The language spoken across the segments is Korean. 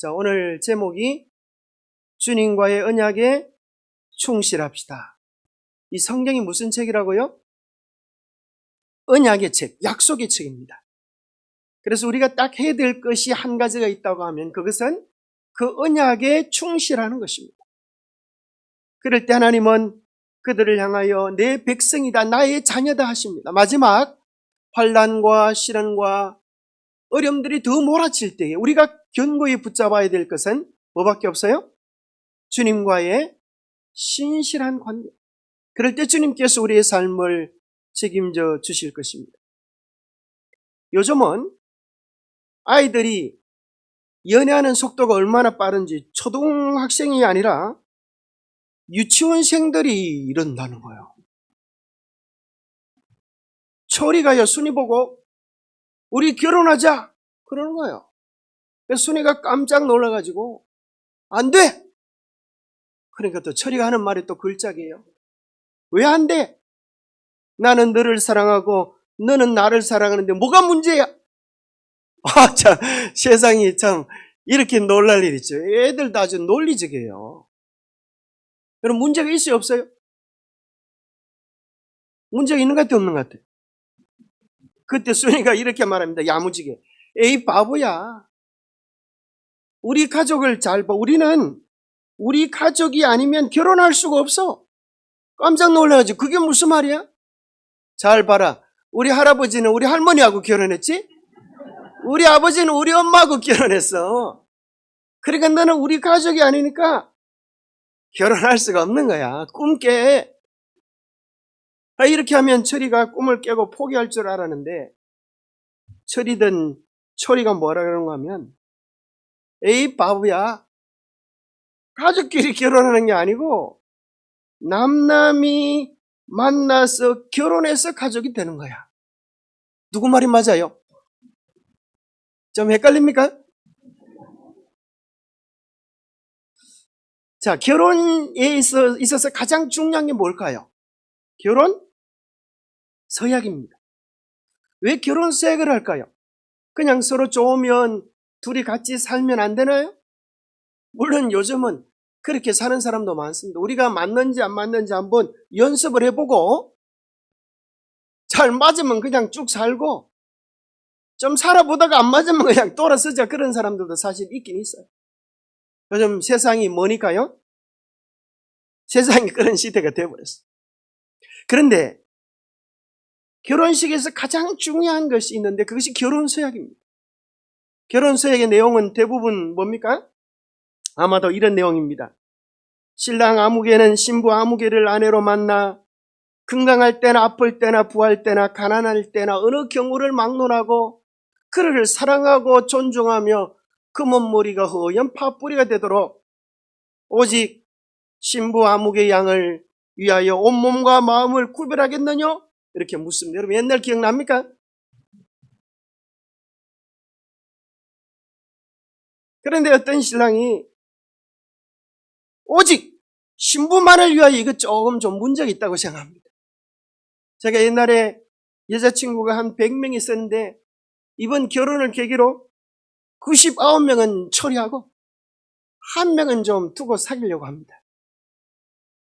자, 오늘 제목이 주님과의 언약에 충실합시다. 이 성경이 무슨 책이라고요? 언약의 책, 약속의 책입니다. 그래서 우리가 딱 해야 될 것이 한 가지가 있다고 하면 그것은 그 언약에 충실하는 것입니다. 그럴 때 하나님은 그들을 향하여 내 백성이다, 나의 자녀다 하십니다. 마지막 환난과 시련과 어려움들이 더 몰아칠 때에 우리가 견고히 붙잡아야 될 것은 뭐밖에 없어요? 주님과의 신실한 관계. 그럴 때 주님께서 우리의 삶을 책임져 주실 것입니다. 요즘은 아이들이 연애하는 속도가 얼마나 빠른지 초등학생이 아니라 유치원생들이 이런다는 거예요. 철이가요, 순이 보고 우리 결혼하자 그러는 거예요. 그래서 순이가 깜짝 놀라가지고 안 돼! 그러니까 또 철이가 하는 말이 또 걸작이에요. 왜 안 돼? 나는 너를 사랑하고 너는 나를 사랑하는데 뭐가 문제야? 아, 참, 세상이 참 이렇게 놀랄 일 있죠. 애들도 아주 논리적이에요. 그럼 문제가 있어요, 없어요? 문제가 있는 것 같아요, 없는 것 같아요? 그때 순이가 이렇게 말합니다. 야무지게. 에이, 바보야. 우리 가족을 잘 봐. 우리는 우리 가족이 아니면 결혼할 수가 없어. 깜짝 놀라가지고 그게 무슨 말이야? 잘 봐라. 우리 할아버지는 우리 할머니하고 결혼했지? 우리 아버지는 우리 엄마하고 결혼했어. 그러니까 너는 우리 가족이 아니니까 결혼할 수가 없는 거야. 꿈 깨. 이렇게 하면 철이가 꿈을 깨고 포기할 줄 알았는데 철이가 뭐라 그러는가 하면 에이 바보야. 가족끼리 결혼하는 게 아니고 남남이 만나서 결혼해서 가족이 되는 거야. 누구 말이 맞아요? 좀 헷갈립니까? 자, 결혼에 있어서 가장 중요한 게 뭘까요? 결혼 서약입니다. 왜 결혼 서약을 할까요? 그냥 서로 좋으면 둘이 같이 살면 안 되나요? 물론 요즘은 그렇게 사는 사람도 많습니다. 우리가 맞는지 안 맞는지 한번 연습을 해보고 잘 맞으면 그냥 쭉 살고 좀 살아보다가 안 맞으면 그냥 돌아서자 그런 사람들도 사실 있긴 있어요. 요즘 세상이 뭐니까요? 세상이 그런 시대가 되어버렸어요. 그런데 결혼식에서 가장 중요한 것이 있는데 그것이 결혼서약입니다. 결혼서약의 내용은 대부분 뭡니까? 아마도 이런 내용입니다. 신랑 아무개는 신부 아무개를 아내로 만나 건강할 때나 아플 때나 부할 때나 가난할 때나 어느 경우를 막론하고 그를 사랑하고 존중하며 금은머리가 허연 파뿌리가 되도록 오직 신부 아무개 양을 위하여 온몸과 마음을 구별하겠느냐? 이렇게 묻습니다. 여러분 옛날 기억납니까? 그런데 어떤 신랑이 오직 신부만을 위하여 이거 조금 좀 문제가 있다고 생각합니다. 제가 옛날에 여자친구가 한 100명 있었는데 이번 결혼을 계기로 99명은 처리하고 한 명은 좀 두고 사귀려고 합니다.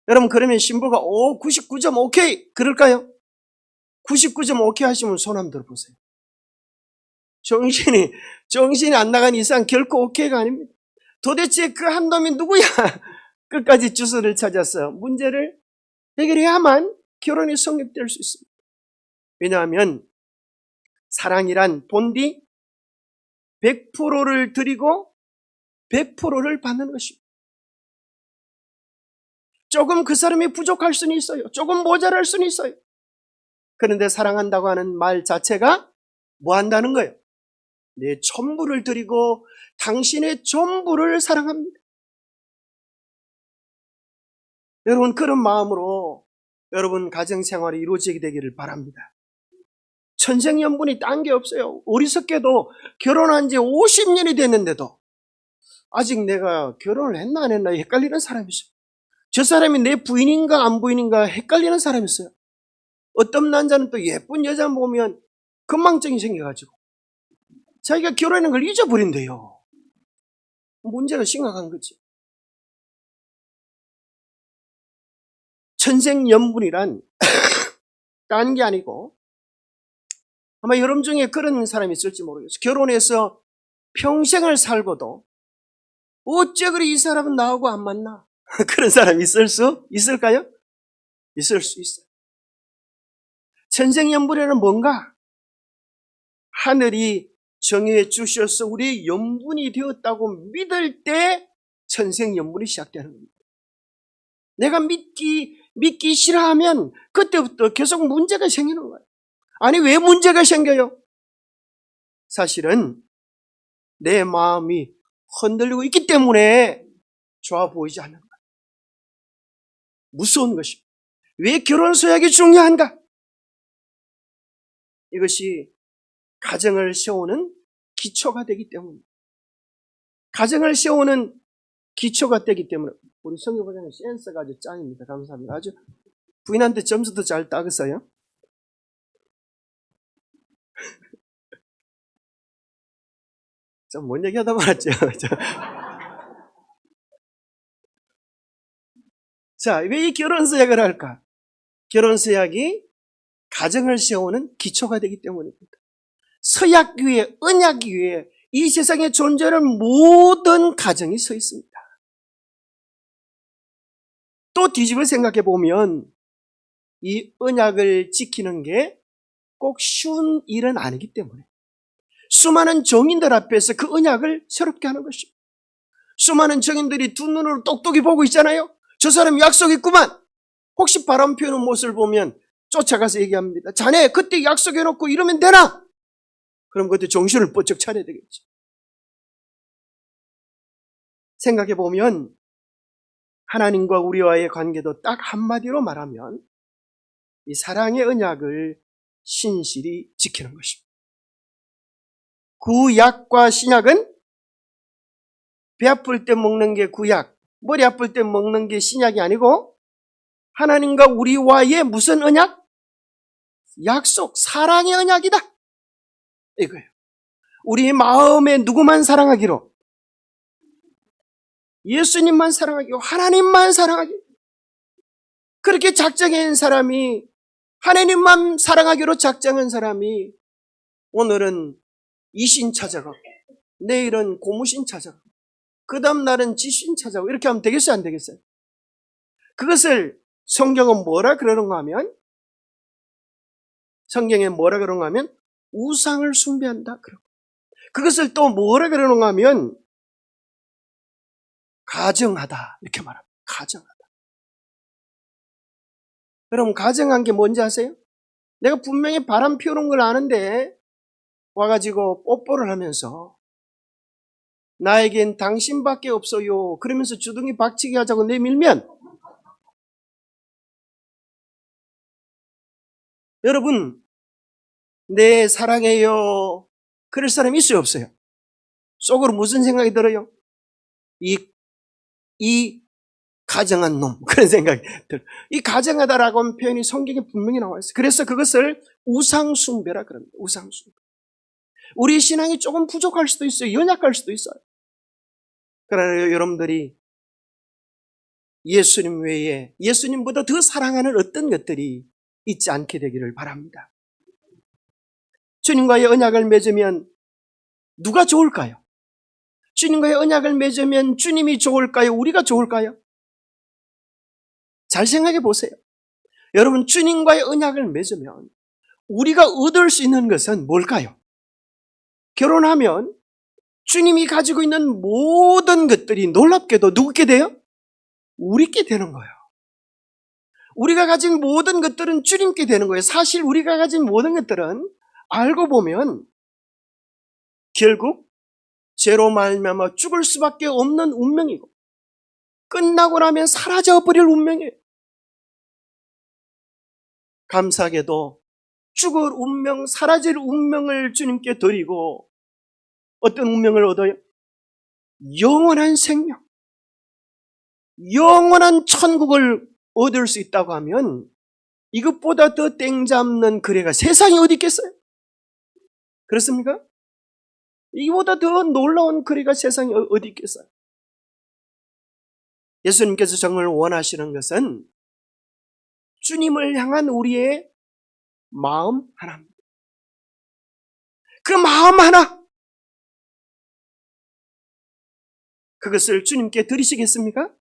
여러분 그러면 신부가 99점 오케이 그럴까요? 99점 오케이 하시면 손 한번 들어보세요. 정신이 안 나간 이상 결코 오케이가 아닙니다. 도대체 그 한 놈이 누구야? 끝까지 주소를 찾아서 문제를 해결해야만 결혼이 성립될 수 있습니다. 왜냐하면 사랑이란 본디 100%를 드리고 100%를 받는 것입니다. 조금 그 사람이 부족할 수는 있어요. 조금 모자랄 수는 있어요. 그런데 사랑한다고 하는 말 자체가 뭐 한다는 거예요? 내 전부를 드리고 당신의 전부를 사랑합니다. 여러분 그런 마음으로 여러분 가정생활이 이루어지게 되기를 바랍니다. 천생연분이 딴 게 없어요. 어리석게도 결혼한 지 50년이 됐는데도 아직 내가 결혼을 했나 안 했나 헷갈리는 사람이 있어요. 저 사람이 내 부인인가 안 부인인가 헷갈리는 사람이 있어요. 어떤 남자는 또 예쁜 여자 보면 건망증이 생겨가지고 자기가 결혼한 걸 잊어버린대요. 문제가 심각한 거지. 천생연분이란 딴 게 아니고, 아마 여러분 중에 그런 사람이 있을지 모르겠어요. 결혼해서 평생을 살고도 어째 그리 이 사람은 나하고 안 맞나? 그런 사람이 있을까요? 있을 수 있어요. 천생연분이란 뭔가? 하늘이 정해 주셔서 우리의 연분이 되었다고 믿을 때 천생연분이 시작되는 겁니다. 내가 믿기 싫어하면 그때부터 계속 문제가 생기는 거예요. 아니, 왜 문제가 생겨요? 사실은 내 마음이 흔들리고 있기 때문에 좋아 보이지 않는 거예요. 무서운 것입니다. 왜 결혼 서약이 중요한가? 이것이 가정을 세우는 기초가 되기 때문입니다. 가정을 세우는 기초가 되기 때문에 우리 성교부장님 센스가 아주 짱입니다. 감사합니다. 아주 부인한테 점수도 잘 따겠어요. 좀 뭔 얘기하다 말았죠. 자, 왜 이 결혼서약을 할까? 결혼서약이 가정을 세우는 기초가 되기 때문입니다. 서약 위에, 언약 위에 이 세상에 존재하는 모든 가정이 서 있습니다. 또 뒤집어 생각해 보면 이 언약을 지키는 게 꼭 쉬운 일은 아니기 때문에 수많은 정인들 앞에서 그 언약을 새롭게 하는 것입니다. 수많은 정인들이 두 눈으로 똑똑히 보고 있잖아요. 저 사람 약속 있구만. 혹시 바람 피우는 모습을 보면 쫓아가서 얘기합니다. 자네 그때 약속해놓고 이러면 되나? 그럼 그때 정신을 번쩍 차려야 되겠지. 생각해 보면 하나님과 우리와의 관계도 딱 한마디로 말하면 이 사랑의 언약을 신실히 지키는 것입니다. 구약과 신약은 배 아플 때 먹는 게 구약, 머리 아플 때 먹는 게 신약이 아니고 하나님과 우리와의 무슨 언약? 약속, 사랑의 언약이다. 이거예요. 우리 마음에 누구만 사랑하기로? 예수님만 사랑하기로, 하나님만 사랑하기로. 그렇게 작정한 사람이, 하나님만 사랑하기로 작정한 사람이 오늘은 이신 찾아가고 내일은 고무신 찾아가고 그 다음 날은 지신 찾아가고 이렇게 하면 되겠어요, 안 되겠어요? 그것을 성경은 뭐라 그러는가 하면, 성경에 뭐라 그러는가 하면 우상을 숭배한다 그러고, 그것을 또 뭐라 그러는가 하면 가정하다 이렇게 말합니다. 가정하다. 여러분, 가정한 게 뭔지 아세요? 내가 분명히 바람 피우는 걸 아는데 와가지고 뽀뽀를 하면서 나에겐 당신밖에 없어요 그러면서 주둥이 박치기 하자고 내밀면, 여러분, 네 사랑해요 그럴 사람이 있어요, 없어요? 속으로 무슨 생각이 들어요? 이 가정한 놈, 그런 생각이 들어요. 이 가정하다라고 하는 표현이 성경에 분명히 나와 있어요. 그래서 그것을 우상숭배라 그럽니다. 우상숭배. 우리 신앙이 조금 부족할 수도 있어요. 연약할 수도 있어요. 그러나 여러분들이 예수님 외에 예수님보다 더 사랑하는 어떤 것들이 있지 않게 되기를 바랍니다. 주님과의 언약을 맺으면 누가 좋을까요? 주님과의 언약을 맺으면 주님이 좋을까요? 우리가 좋을까요? 잘 생각해 보세요. 여러분, 주님과의 언약을 맺으면 우리가 얻을 수 있는 것은 뭘까요? 결혼하면 주님이 가지고 있는 모든 것들이 놀랍게도 누구께 돼요? 우리께 되는 거예요. 우리가 가진 모든 것들은 주님께 되는 거예요. 사실 우리가 가진 모든 것들은 알고 보면 결국 죄로 말미암아 죽을 수밖에 없는 운명이고 끝나고 나면 사라져버릴 운명이에요. 감사하게도 죽을 운명, 사라질 운명을 주님께 드리고 어떤 운명을 얻어요? 영원한 생명, 영원한 천국을 얻을 수 있다고 하면 이것보다 더 땡 잡는 거래가 세상에 어디 있겠어요? 그렇습니까? 이보다 더 놀라운 거리가 세상에 어디 있겠어요? 예수님께서 정말 원하시는 것은 주님을 향한 우리의 마음 하나입니다. 그 마음 하나, 그것을 주님께 드리시겠습니까?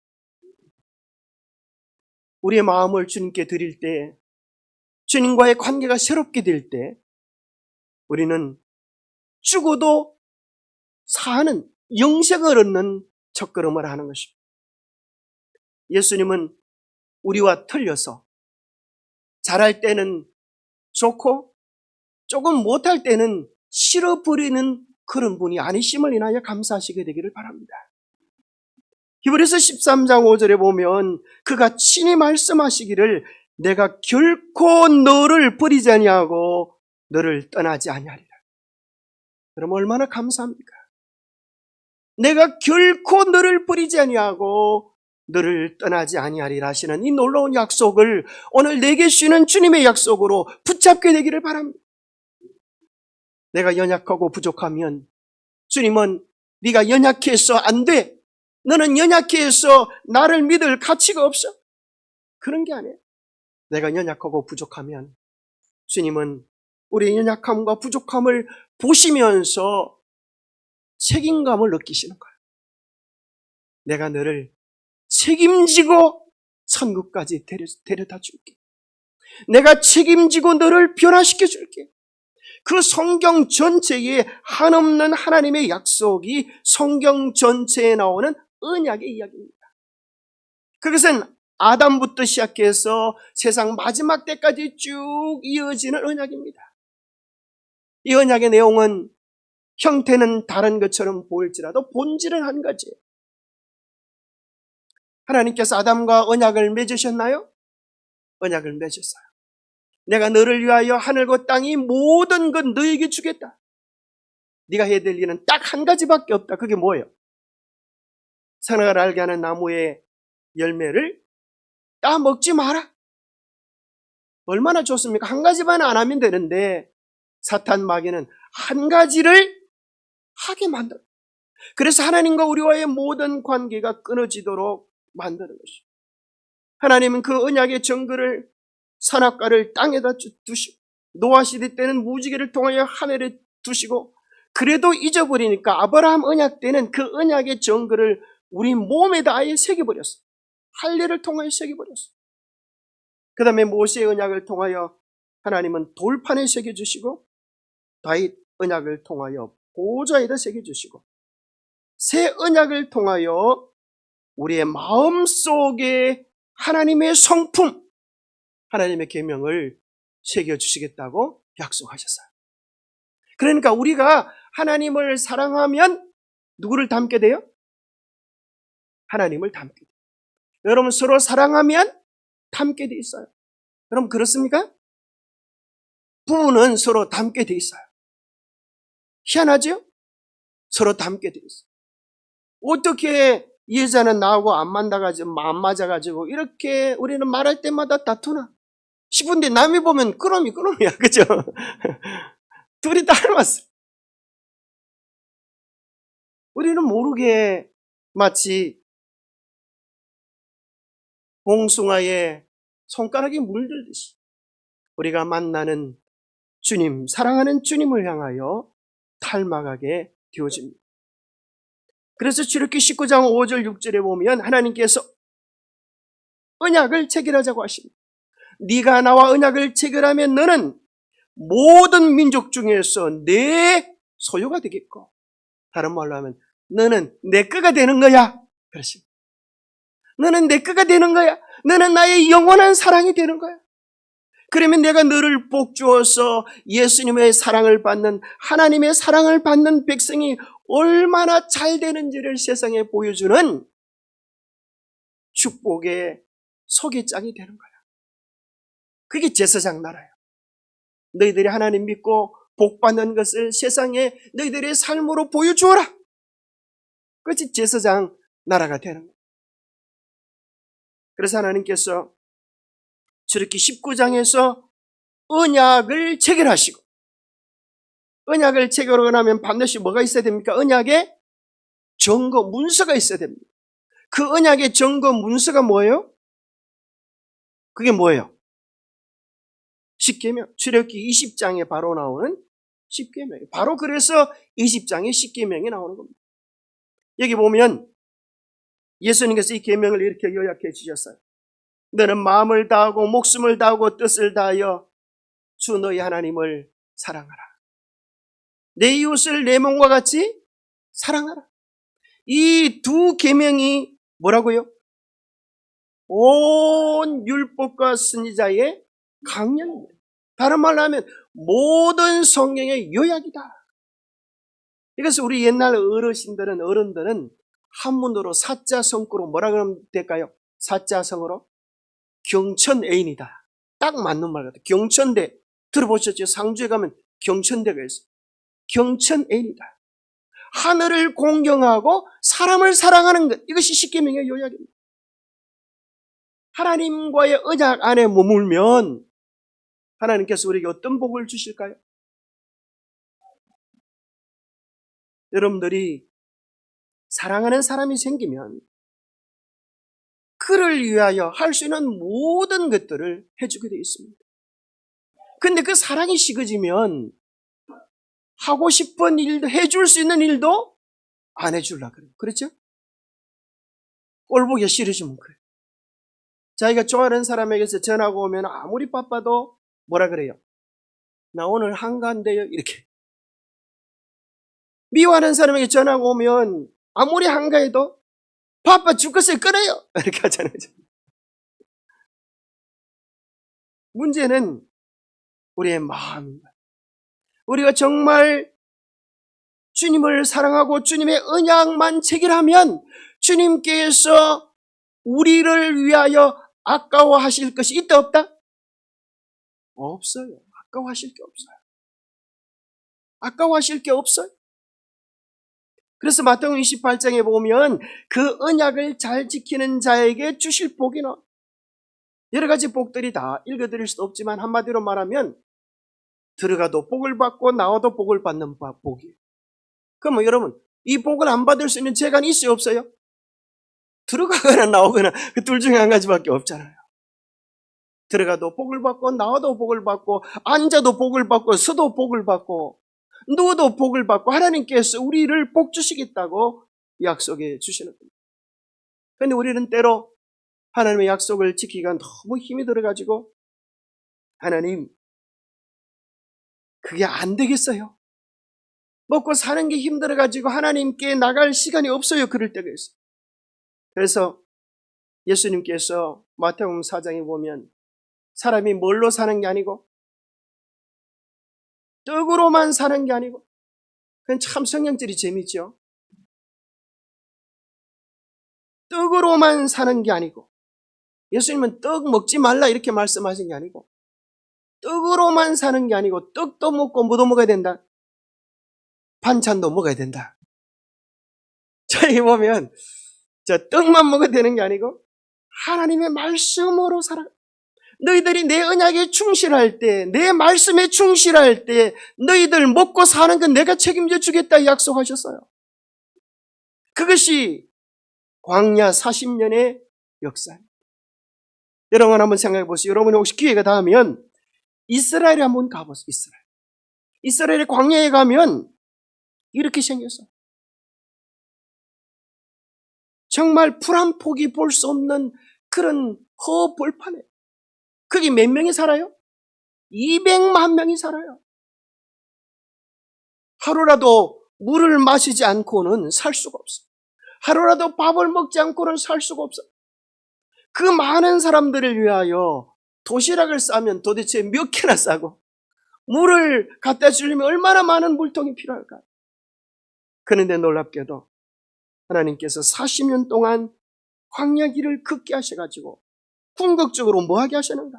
우리의 마음을 주님께 드릴 때, 주님과의 관계가 새롭게 될 때, 우리는 죽어도 사는 영생을 얻는 첫걸음을 하는 것입니다. 예수님은 우리와 틀려서 잘할 때는 좋고 조금 못할 때는 싫어버리는 그런 분이 아니심을 인하여 감사하시게 되기를 바랍니다. 히브리서 13장 5절에 보면 그가 친히 말씀하시기를 내가 결코 너를 버리지 아니하고 너를 떠나지 아니하리라. 그럼 얼마나 감사합니까? 내가 결코 너를 버리지 아니하고 너를 떠나지 아니하리라 하시는 이 놀라운 약속을 오늘 내게 주시는 주님의 약속으로 붙잡게 되기를 바랍니다. 내가 연약하고 부족하면 주님은 네가 연약해서 안 돼. 너는 연약해서 나를 믿을 가치가 없어. 그런 게 아니에요. 내가 연약하고 부족하면 주님은 우리의 연약함과 부족함을 보시면서 책임감을 느끼시는 거예요. 내가 너를 책임지고 천국까지 데려다 줄게. 내가 책임지고 너를 변화시켜 줄게. 그 성경 전체에 한없는 하나님의 약속이 성경 전체에 나오는 언약의 이야기입니다. 그것은 아담부터 시작해서 세상 마지막 때까지 쭉 이어지는 언약입니다. 이 언약의 내용은 형태는 다른 것처럼 보일지라도 본질은 한 가지예요. 하나님께서 아담과 언약을 맺으셨나요? 언약을 맺으셨어요. 내가 너를 위하여 하늘과 땅이 모든 것 너에게 주겠다. 네가 해야 될 일은 딱 한 가지밖에 없다. 그게 뭐예요? 선악을 알게 하는 나무의 열매를 따먹지 마라. 얼마나 좋습니까? 한 가지만 안 하면 되는데 사탄 마귀는 한 가지를 하게 만들어. 그래서 하나님과 우리와의 모든 관계가 끊어지도록 만드는 것입니다. 하나님은 그 언약의 정글을 선악과를 땅에다 두시고 노아 시대 때는 무지개를 통하여 하늘에 두시고 그래도 잊어버리니까 아브라함 언약 때는 그 언약의 정글을 우리 몸에다 아예 새겨버렸어요. 할례를 통하여 새겨버렸어요. 그 다음에 모세의 언약을 통하여 하나님은 돌판에 새겨주시고 다윗 언약을 통하여 보좌에다 새겨주시고 새 언약을 통하여 우리의 마음속에 하나님의 성품, 하나님의 계명을 새겨주시겠다고 약속하셨어요. 그러니까 우리가 하나님을 사랑하면 누구를 닮게 돼요? 하나님을 닮게 돼요. 여러분 서로 사랑하면 닮게 돼 있어요. 여러분 그렇습니까? 부부는 서로 닮게 돼 있어요. 희한하죠? 서로 닮게 돼 있어요. 어떻게 이 여자는 나하고 안 맞아가지고 이렇게 우리는 말할 때마다 다투나 싶은데 남이 보면 그놈이야. 그죠? 둘이 닮았어. 우리는 모르게 마치 봉숭아에 손가락이 물들듯이 우리가 만나는 주님, 사랑하는 주님을 향하여 닮아가게 되어집니다. 그래서 출애굽기 19장 5절 6절에 보면 하나님께서 언약을 체결하자고 하십니다. 네가 나와 언약을 체결하면 너는 모든 민족 중에서 내 소유가 되겠고 다른 말로 하면 너는 내 거가 되는 거야. 그렇습니다. 너는 내 거가 되는 거야. 너는 나의 영원한 사랑이 되는 거야. 그러면 내가 너를 복주어서 예수님의 사랑을 받는 하나님의 사랑을 받는 백성이 얼마나 잘 되는지를 세상에 보여주는 축복의 소개장이 되는 거야. 그게 제사장 나라야. 너희들이 하나님 믿고 복받는 것을 세상에 너희들의 삶으로 보여주어라. 그것이 제사장 나라가 되는 거야. 그래서 하나님께서 출애굽기 19장에서 언약을 체결하시고 언약을 체결하고 나면 반드시 뭐가 있어야 됩니까? 언약에 증거, 문서가 있어야 됩니다. 그 언약의 증거, 문서가 뭐예요? 그게 뭐예요? 십계명. 출애굽기 20장에 바로 나오는 십계명. 바로 그래서 20장에 십계명이 나오는 겁니다. 여기 보면 예수님께서 이 계명을 이렇게 요약해 주셨어요. 너는 마음을 다하고 목숨을 다하고 뜻을 다하여 주 너희 하나님을 사랑하라. 내 이웃을 내 몸과 같이 사랑하라. 이 두 계명이 뭐라고요? 온 율법과 선지자의 강령입니다. 다른 말로 하면 모든 성경의 요약이다. 이것을 우리 옛날 어른들은 한문으로 사자성구로 뭐라 그러면 될까요? 사자성어로 경천애인이다. 딱 맞는 말 같아요. 경천대 들어보셨죠? 상주에 가면 경천대가 있어요. 경천애인이다. 하늘을 공경하고 사람을 사랑하는 것, 이것이 십계명의 요약입니다. 하나님과의 언약 안에 머물면 하나님께서 우리에게 어떤 복을 주실까요? 여러분들이 사랑하는 사람이 생기면 그를 위하여 할 수 있는 모든 것들을 해주게 되어 있습니다. 근데 그 사랑이 식어지면 하고 싶은 일도, 해줄 수 있는 일도 안 해주려고 그래요. 그렇죠? 꼴보기 싫어지면 그래요. 자기가 좋아하는 사람에게서 전화가 오면 아무리 바빠도 뭐라 그래요? 나 오늘 한가한데요. 이렇게. 미워하는 사람에게 전화가 오면 아무리 한가해도 바빠 죽겠어요. 끊어요. 이렇게 하잖아요. 문제는 우리의 마음입니다. 우리가 정말 주님을 사랑하고 주님의 언약만 체결하면 주님께서 우리를 위하여 아까워하실 것이 있다 없다? 없어요. 아까워하실 게 없어요. 아까워하실 게 없어요. 그래서 마태복음 28장에 보면 그 언약을 잘 지키는 자에게 주실 복이나 여러 가지 복들이 다 읽어드릴 수도 없지만 한마디로 말하면 들어가도 복을 받고 나와도 복을 받는 복이에요. 그러면 여러분 이 복을 안 받을 수 있는 재간이 있어요 없어요? 들어가거나 나오거나 그 둘 중에 한 가지밖에 없잖아요. 들어가도 복을 받고 나와도 복을 받고 앉아도 복을 받고 서도 복을 받고 누워도 복을 받고 하나님께서 우리를 복 주시겠다고 약속해 주시는 겁니다. 그런데 우리는 때로 하나님의 약속을 지키기가 너무 힘이 들어가지고 하나님 그게 안 되겠어요. 먹고 사는 게 힘들어가지고 하나님께 나갈 시간이 없어요. 그럴 때가 있어요. 그래서 예수님께서 마태복음 4장에 보면 사람이 뭘로 사는 게 아니고 떡으로만 사는 게 아니고 그건 참 성경절이 재밌죠. 떡으로만 사는 게 아니고 예수님은 떡 먹지 말라 이렇게 말씀하신 게 아니고 떡으로만 사는 게 아니고 떡도 먹고 뭐도 먹어야 된다. 반찬도 먹어야 된다. 저희 보면 저 떡만 먹어야 되는 게 아니고 하나님의 말씀으로 살아. 너희들이 내 언약에 충실할 때, 내 말씀에 충실할 때 너희들 먹고 사는 건 내가 책임져 주겠다 약속하셨어요. 그것이 광야 40년의 역사입니다. 여러분 한번 생각해 보세요. 여러분이 혹시 기회가 닿으면 이스라엘에 한번 가보세요. 이스라엘의 광야에 가면 이렇게 생겼어요. 정말 풀 한 폭이 볼 수 없는 그런 허벌판에 거기 몇 명이 살아요? 200만 명이 살아요. 하루라도 물을 마시지 않고는 살 수가 없어요. 하루라도 밥을 먹지 않고는 살 수가 없어요. 그 많은 사람들을 위하여 도시락을 싸면 도대체 몇 개나 싸고 물을 갖다 주려면 얼마나 많은 물통이 필요할까요? 그런데 놀랍게도 하나님께서 40년 동안 광야 길을 걷게 하셔가지고 궁극적으로 뭐하게 하시는가?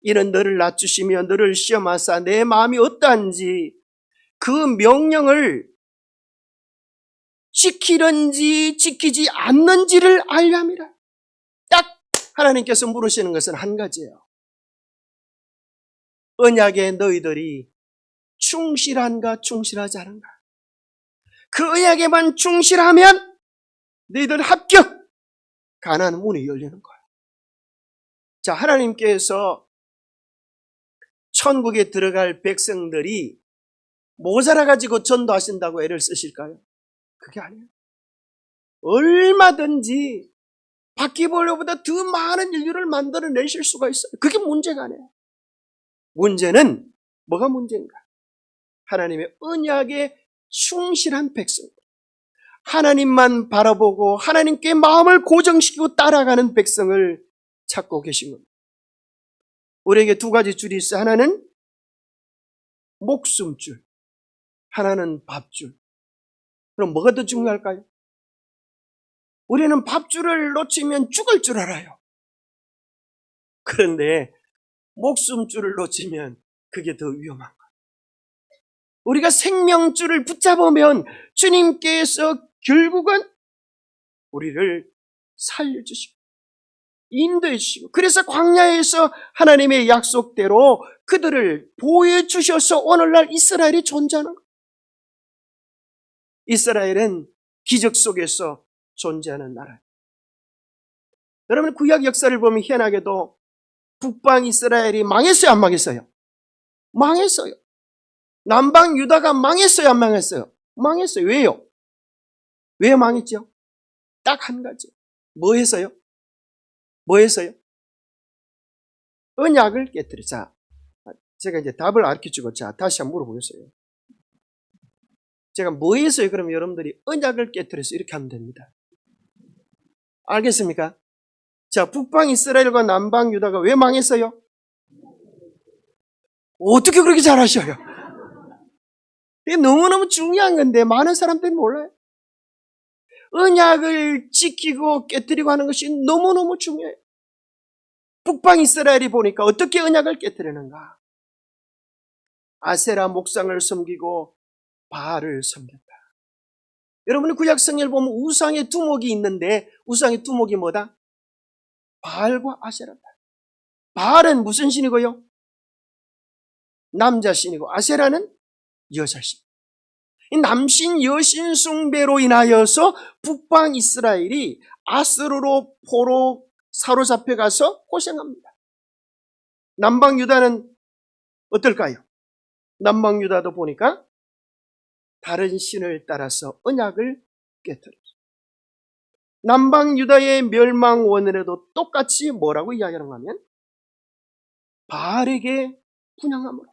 이는 너를 낮추시며 너를 시험하사 내 마음이 어떠한지 그 명령을 지키는지 지키지 않는지를 알려 함이라. 딱 하나님께서 물으시는 것은 한 가지예요. 언약에 너희들이 충실한가 충실하지 않은가. 그 언약에만 충실하면 너희들 합격! 가나안 문이 열리는 거예요. 자, 하나님께서 천국에 들어갈 백성들이 모자라가지고 전도하신다고 애를 쓰실까요? 그게 아니에요. 얼마든지 바퀴벌레보다 더 많은 인류를 만들어내실 수가 있어요. 그게 문제가 아니에요. 문제는 뭐가 문제인가? 하나님의 언약에 충실한 백성들, 하나님만 바라보고 하나님께 마음을 고정시키고 따라가는 백성을 찾고 계신 겁니다. 우리에게 두 가지 줄이 있어요. 하나는 목숨줄, 하나는 밥줄. 그럼 뭐가 더 중요할까요? 우리는 밥줄을 놓치면 죽을 줄 알아요. 그런데 목숨줄을 놓치면 그게 더 위험한 거예요. 우리가 생명줄을 붙잡으면 주님께서 결국은 우리를 살려주시고 인도해 주시고, 그래서 광야에서 하나님의 약속대로 그들을 보여주셔서 오늘날 이스라엘이 존재하는 거예요. 이스라엘은 기적 속에서 존재하는 나라예요. 여러분, 구약 역사를 보면 희한하게도 북방 이스라엘이 망했어요, 안 망했어요? 망했어요. 남방 유다가 망했어요, 안 망했어요? 망했어요. 왜요? 왜 망했죠? 딱 한 가지. 뭐 해서요? 뭐 해서요? 언약을 깨뜨려. 자, 제가 이제 답을 알려주고, 자, 다시 한번 물어보겠어요. 제가 뭐 해서요? 그러면 여러분들이 언약을 깨뜨려서 이렇게 하면 됩니다. 알겠습니까? 자, 북방 이스라엘과 남방 유다가 왜 망했어요? 어떻게 그렇게 잘하셔요? 이게 너무너무 중요한 건데 많은 사람들이 몰라요. 언약을 지키고 깨뜨리고 하는 것이 너무너무 중요해요. 북방 이스라엘이 보니까 어떻게 언약을 깨뜨리는가? 아세라 목상을 섬기고 바알을 섬겼다. 여러분이 구약 성경을 보면 우상의 두목이 있는데 우상의 두목이 뭐다? 바알과 아세라다. 바알은 무슨 신이고요? 남자 신이고 아세라는 여자 신. 이 남신 여신 숭배로 인하여서 북방 이스라엘이 아수르로 포로 사로잡혀가서 고생합니다. 남방 유다는 어떨까요? 남방 유다도 보니까 다른 신을 따라서 언약을 깨뜨렸어요. 남방 유다의 멸망 원인에도 똑같이 뭐라고 이야기하는가 하면 바알에게 분향함으로.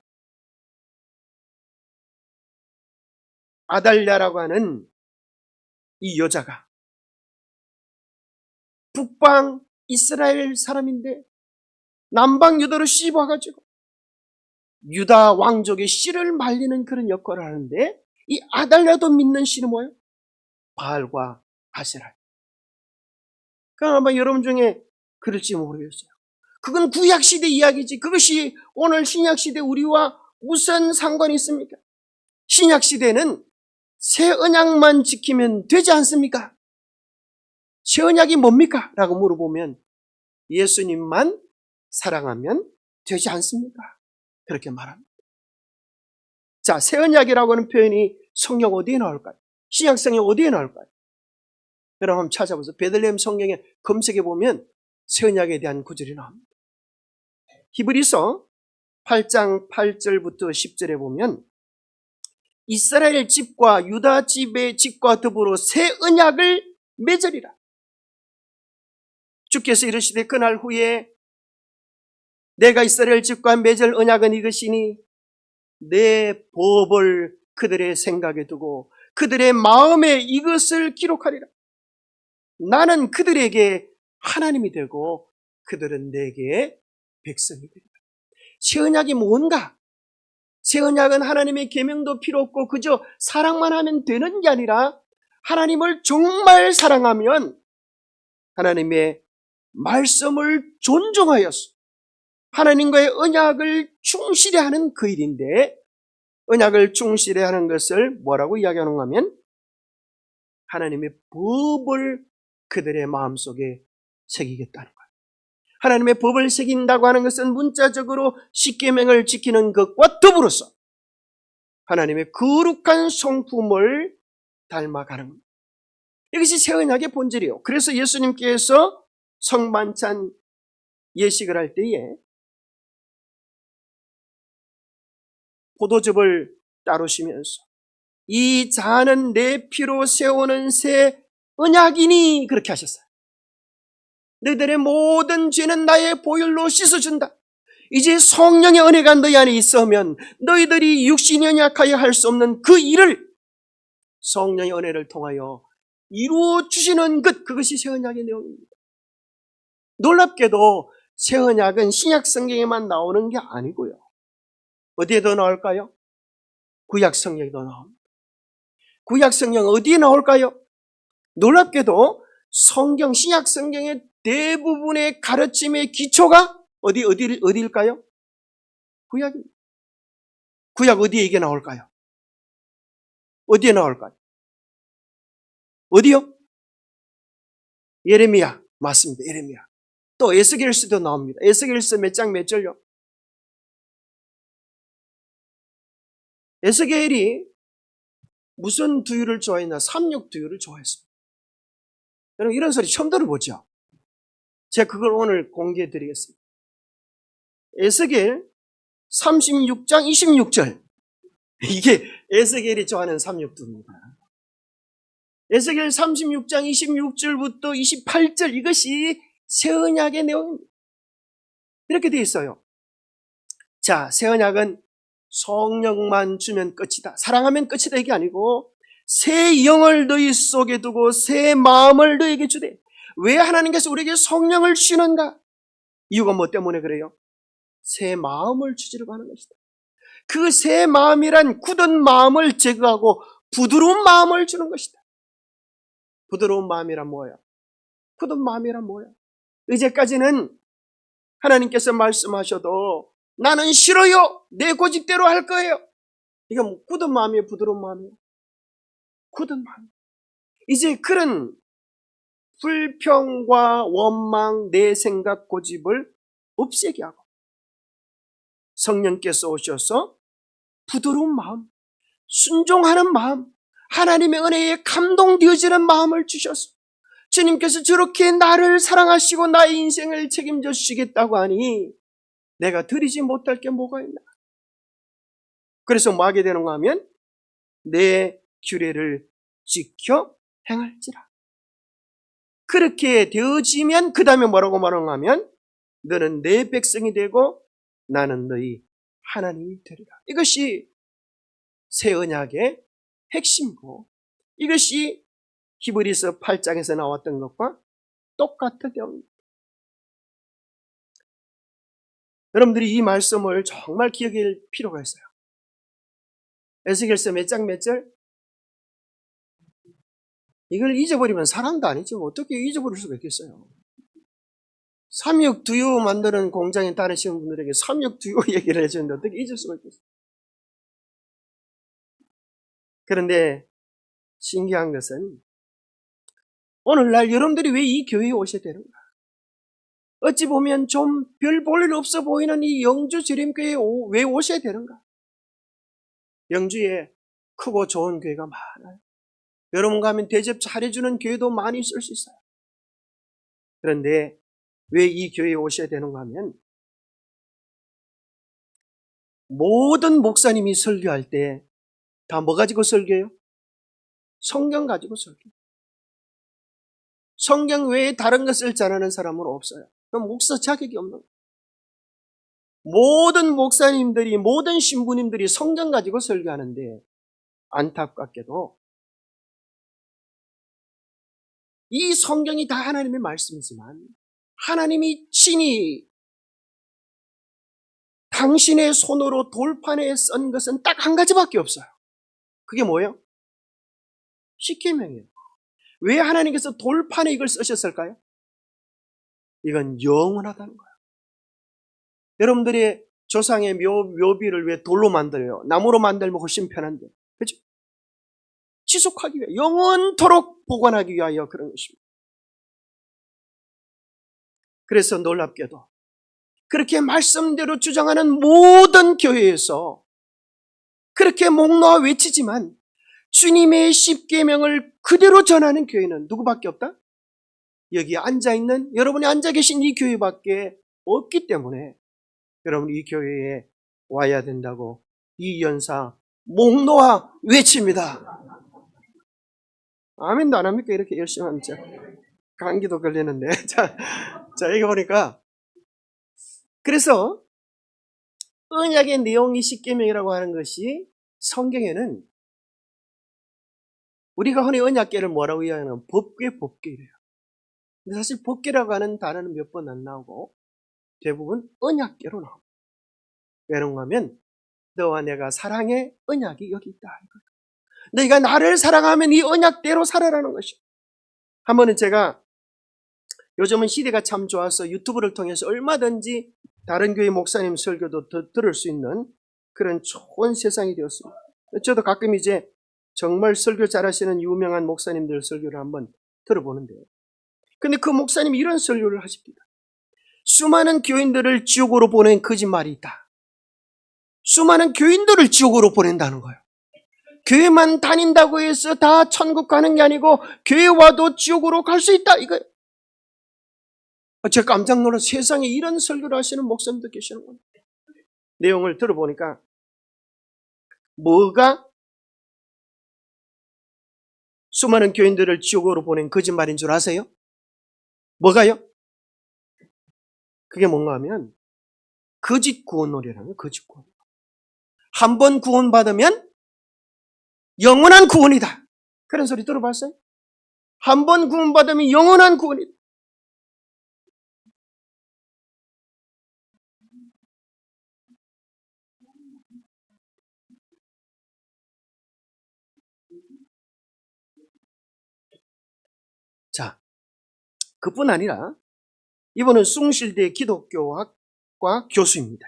아달랴라고 하는 이 여자가 북방 이스라엘 사람인데 남방 유다로 씹어가지고 유다 왕족의 씨를 말리는 그런 역할을 하는데, 이 아달랴도 믿는 신은 뭐예요? 바알과 아세라. 그럼 아마 여러분 중에 그럴지 모르겠어요. 그건 구약시대 이야기지 그것이 오늘 신약시대 우리와 무슨 상관이 있습니까? 신약시대는 새 언약만 지키면 되지 않습니까? 새 언약이 뭡니까? 라고 물어보면 예수님만 사랑하면 되지 않습니까? 그렇게 말합니다. 자, 새 언약이라고 하는 표현이 성경 어디에 나올까요? 신약 성경 어디에 나올까요? 여러분 한번 찾아보세요. 베들레헴 성경에 검색해 보면 새 언약에 대한 구절이 나옵니다. 히브리서 8장 8절부터 10절에 보면 이스라엘 집과 유다 집의 집과 더불어 새 언약을 맺으리라. 주께서 이르시되 그날 후에 내가 이스라엘 집과 맺을 언약은 이것이니 내 법을 그들의 생각에 두고 그들의 마음에 이것을 기록하리라. 나는 그들에게 하나님이 되고 그들은 내게 백성이 되리라. 새 언약이 뭔가? 새 언약은 하나님의 계명도 필요 없고 그저 사랑만 하면 되는 게 아니라 하나님을 정말 사랑하면 하나님의 말씀을 존중하여서 하나님과의 언약을 충실히 하는 그 일인데, 언약을 충실히 하는 것을 뭐라고 이야기하는가 하면 하나님의 법을 그들의 마음속에 새기겠다는 거예요. 하나님의 법을 새긴다고 하는 것은 문자적으로 십계명을 지키는 것과 더불어서 하나님의 거룩한 성품을 닮아가는 겁니다. 이것이 새 언약의 본질이에요. 그래서 예수님께서 성만찬 예식을 할 때에 포도즙을 따르시면서 이 잔은 내 피로 세우는 새 언약이니 그렇게 하셨어요. 너희들의 모든 죄는 나의 보혈로 씻어준다. 이제 성령의 은혜가 너희 안에 있으면 너희들이 육신이 연약하여 할 수 없는 그 일을 성령의 은혜를 통하여 이루어 주시는 것, 그것이 새 언약의 내용입니다. 놀랍게도 새 언약은 신약 성경에만 나오는 게 아니고요. 어디에도 나올까요? 구약 성경에도 나옵니다. 구약 성경 어디에 나올까요? 놀랍게도 성경, 신약 성경의 대부분의 가르침의 기초가 어디일까요? 구약입니다. 구약 어디에 이게 나올까요? 어디에 나올까요? 어디요? 예레미야. 맞습니다. 예레미야. 또 에스겔서도 나옵니다. 에스겔서 몇 장 몇 절요? 에스겔이 무슨 두유를 좋아했나? 삼육 두유를 좋아했습니다. 여러분 이런 소리 처음 들어보죠? 제가 그걸 오늘 공개해 드리겠습니다. 에스겔 36장 26절. 이게 에스겔이 좋아하는 삼육두입니다. 에스겔 36장 26절부터 28절 이것이 새 언약의 내용입니다. 이렇게 되어 있어요. 자, 새 언약은 성령만 주면 끝이다. 사랑하면 끝이다 이게 아니고 새 영을 너희 속에 두고 새 마음을 너희에게 주되. 왜 하나님께서 우리에게 성령을 주시는가? 이유가 뭐 때문에 그래요? 새 마음을 주시려고 하는 것이다. 그 새 마음이란 굳은 마음을 제거하고 부드러운 마음을 주는 것이다. 부드러운 마음이란 뭐예요? 굳은 마음이란 뭐예요? 이제까지는 하나님께서 말씀하셔도 나는 싫어요. 내 고집대로 할 거예요. 이게 뭐 굳은 마음이에요? 부드러운 마음이에요? 굳은 마음. 이제 그런 불평과 원망, 내 생각 고집을 없애게 하고 성령께서 오셔서 부드러운 마음, 순종하는 마음, 하나님의 은혜에 감동되어지는 마음을 주셔서 주님께서 저렇게 나를 사랑하시고 나의 인생을 책임져 주시겠다고 하니 내가 드리지 못할 게 뭐가 있나? 그래서 뭐 하게 되는가 하면 내 규례를 지켜 행할지라. 그렇게 되어지면 그 다음에 뭐라고 말하는가 하면 너는 내 백성이 되고 나는 너희 하나님이 되리라. 이것이 새 언약의 핵심이고 이것이 히브리서 8장에서 나왔던 것과 똑같은 내용입니다. 여러분들이 이 말씀을 정말 기억할 필요가 있어요. 에스겔서 몇 장 몇 절? 이걸 잊어버리면 사람도 아니죠. 어떻게 잊어버릴 수가 있겠어요? 삼육두유 만드는 공장에 다니시는 분들에게 삼육두유 얘기를 해주는데 어떻게 잊을 수가 있겠어요? 그런데 신기한 것은 오늘날 여러분들이 왜 이 교회에 오셔야 되는가? 어찌 보면 좀 별 볼 일 없어 보이는 이 영주 지림교회에 왜 오셔야 되는가? 영주에 크고 좋은 교회가 많아요. 여러분 가면 대접 잘해주는 교회도 많이 있을 수 있어요. 그런데 왜 이 교회에 오셔야 되는가 하면 모든 목사님이 설교할 때 다 뭐 가지고 설교해요? 성경 가지고 설교해요. 성경 외에 다른 것을 잘하는 사람은 없어요. 그럼 목사 자격이 없는 거예요. 모든 목사님들이, 모든 신부님들이 성경 가지고 설교하는데 안타깝게도 이 성경이 다 하나님의 말씀이지만 하나님이 친히 당신의 손으로 돌판에 쓴 것은 딱 한 가지밖에 없어요. 그게 뭐예요? 십계명이에요. 왜 하나님께서 돌판에 이걸 쓰셨을까요? 이건 영원하다는 거예요. 여러분들의 조상의 묘비를 왜 돌로 만들어요? 나무로 만들면 훨씬 편한데. 그렇죠? 지속하기 위해, 영원토록 보관하기 위하여 그런 것입니다. 그래서 놀랍게도 그렇게 말씀대로 주장하는 모든 교회에서 그렇게 목 놓아 외치지만 주님의 십계명을 그대로 전하는 교회는 누구밖에 없다? 여기 앉아있는, 여러분이 앉아 계신 이 교회밖에 없기 때문에 여러분 이 교회에 와야 된다고 이 연사 목 놓아 외칩니다. 아멘도 안 합니까? 이렇게 열심히 하면 감기도 걸리는데. 자, 여기 보니까 그래서 언약의 내용이 십계명이라고 하는 것이 성경에는 우리가 흔히 언약계를 뭐라고 이야기하냐면 법궤이래요. 근데 사실 법궤라고 하는 단어는 몇 번 안 나오고 대부분 언약계로 나옵니다. 왜 그런가 하면 너와 내가 사랑의 언약이 여기 있다. 너희가 나를 사랑하면 이 언약대로 살아라는 것이요. 한 번은 제가 요즘은 시대가 참 좋아서 유튜브를 통해서 얼마든지 다른 교회 목사님 설교도 들을 수 있는 그런 좋은 세상이 되었습니다. 저도 가끔 이제 정말 설교 잘하시는 유명한 목사님들 설교를 한번 들어보는데요. 근데 그 목사님이 이런 설교를 하십니다. 수많은 교인들을 지옥으로 보낸 거짓말이 있다. 수많은 교인들을 지옥으로 보낸다는 거예요. 교회만 다닌다고 해서 다 천국 가는 게 아니고 교회 와도 지옥으로 갈 수 있다 이거예요. 제가 깜짝 놀라서 세상에 이런 설교를 하시는 목사님도 계시는 겁니다. 내용을 들어보니까 뭐가 수많은 교인들을 지옥으로 보낸 거짓말인 줄 아세요? 뭐가요? 그게 뭔가 하면 거짓 구원놀이라는 거예요. 거짓 구원. 한 번 구원받으면 영원한 구원이다. 그런 소리 들어봤어요? 한 번 구원받으면 영원한 구원이다. 자, 그뿐 아니라 이분은 숭실대 기독교학과 교수입니다.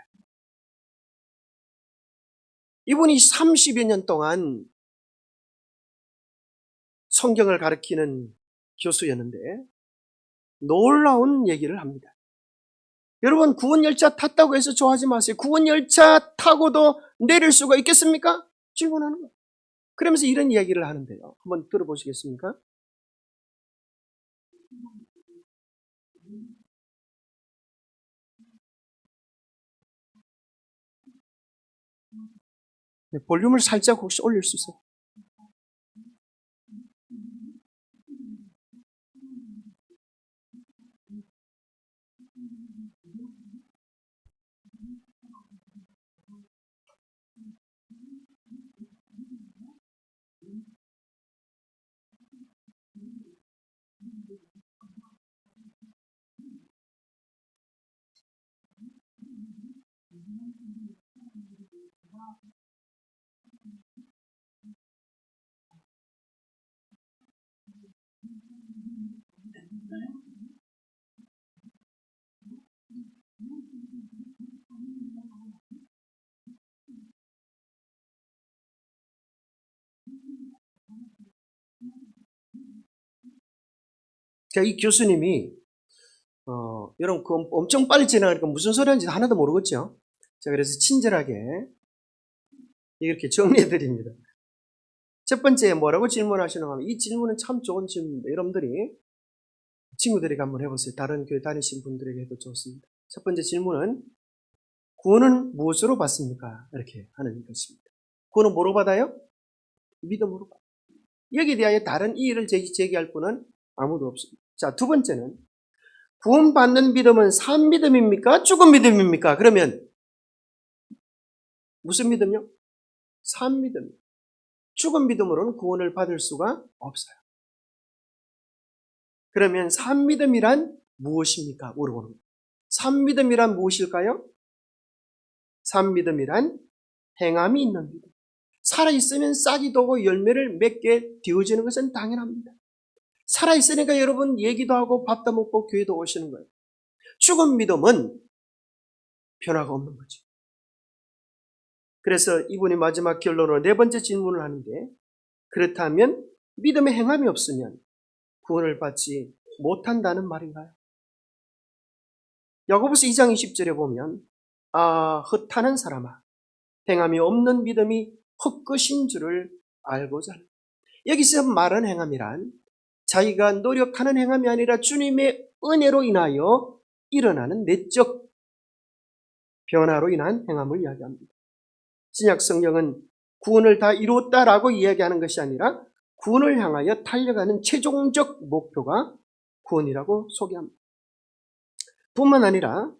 이분이 30여 년 동안 성경을 가르치는 교수였는데 놀라운 얘기를 합니다. 여러분 구원열차 탔다고 해서 좋아하지 마세요. 구원열차 타고도 내릴 수가 있겠습니까? 질문하는 거예요. 그러면서 이런 이야기를 하는데요. 한번 들어보시겠습니까? 네, 볼륨을 살짝 혹시 올릴 수 있어요? 자, 이 교수님이 여러분 그 엄청 빨리 지나가니까 무슨 소리 하는지 하나도 모르겠죠? 자, 그래서 친절하게 이렇게 정리해 드립니다. 첫 번째 뭐라고 질문하시는가 하면 이 질문은 참 좋은 질문입니다. 여러분들이 친구들에게 한번 해보세요. 다른 교회 다니신 분들에게 해도 좋습니다. 첫 번째 질문은 구원은 무엇으로 받습니까? 이렇게 하는 것입니다. 구원은 뭐로 받아요? 믿음으로 받아요. 여기에 대하여 다른 이의를 제기할 분은 아무도 없습니다. 자, 두 번째는 구원받는 믿음은 산 믿음입니까? 죽은 믿음입니까? 그러면 무슨 믿음요? 산 믿음. 죽은 믿음으로는 구원을 받을 수가 없어요. 그러면 산 믿음이란 무엇입니까? 물어보는 거예요. 산 믿음이란 무엇일까요? 산 믿음이란 행함이 있는 믿음. 살아있으면 싹이 돋고 열매를 맺게 되어지는 것은 당연합니다. 살아있으니까 여러분 얘기도 하고 밥도 먹고 교회도 오시는 거예요. 죽은 믿음은 변화가 없는 거죠. 그래서 이분이 마지막 결론으로 네 번째 질문을 하는데 그렇다면 믿음의 행함이 없으면 구원을 받지 못한다는 말인가요? 야고보서 2장 20절에 보면 헛하는 사람아 행함이 없는 믿음이 헛것인 줄을 알고자 하는. 여기서 말하는 행함이란 자기가 노력하는 행함이 아니라 주님의 은혜로 인하여 일어나는 내적 변화로 인한 행함을 이야기합니다. 신약 성경은 구원을 다 이루었다라고 이야기하는 것이 아니라 구원을 향하여 달려가는 최종적 목표가 구원이라고 소개합니다. 뿐만 아니라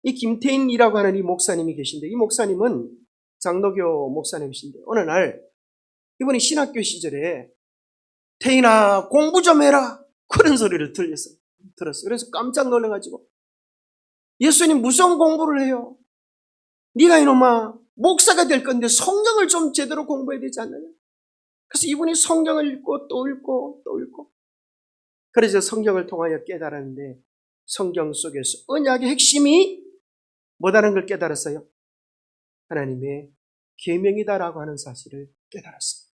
이 김태인이라고 하는 이 목사님이 계신데, 이 목사님은 장로교 목사님이신데 어느 날 이분이 신학교 시절에 태인아 공부 좀 해라 그런 소리를 들었어요. 그래서 깜짝 놀라가지고 예수님 무슨 공부를 해요? 네가 이놈아 목사가 될 건데 성경을 좀 제대로 공부해야 되지 않느냐? 그래서 이분이 성경을 읽고 또 읽고 또 읽고, 그래서 성경을 통하여 깨달았는데 성경 속에서 언약의 핵심이 뭐다는 걸 깨달았어요? 하나님의 계명이다라고 하는 사실을 깨달았어요.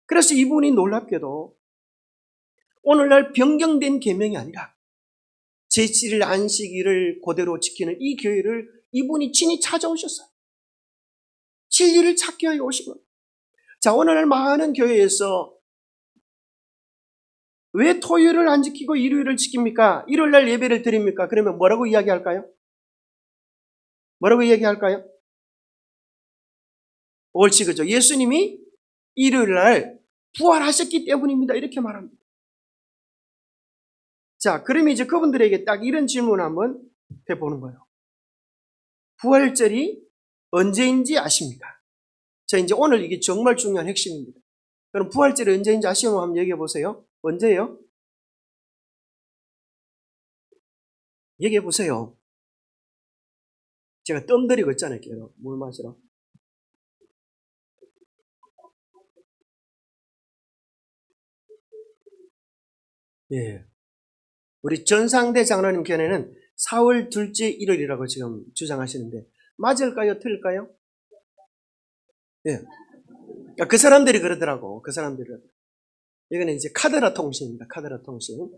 그래서 이분이 놀랍게도 오늘날 변경된 계명이 아니라 제7일 안식일을 그대로 지키는 이 교회를 이분이 친히 찾아오셨어요. 진리를 찾기 위해 오신 거예요. 자, 오늘날 많은 교회에서 왜 토요일을 안 지키고 일요일을 지킵니까? 일요일날 예배를 드립니까? 그러면 뭐라고 이야기할까요? 뭐라고 이야기할까요? 옳지, 그죠? 예수님이 일요일날 부활하셨기 때문입니다. 이렇게 말합니다. 자, 그러면 이제 그분들에게 딱 이런 질문을 한번 해보는 거예요. 부활절이 언제인지 아십니까? 자, 이제 오늘 이게 정말 중요한 핵심입니다. 그럼 부활절이 언제인지 아시면 한번 얘기해 보세요. 언제예요? 얘기해 보세요. 제가 뜸들이고 있잖아요. 계속 물 마시러. 예. 우리 전상대 장로님 견해는 4월 둘째 일요일이라고 지금 주장하시는데 맞을까요? 틀릴까요? 예. 그 사람들이 그러더라고. 그 사람들이. 이거는 이제 카더라 통신입니다. 카더라 통신.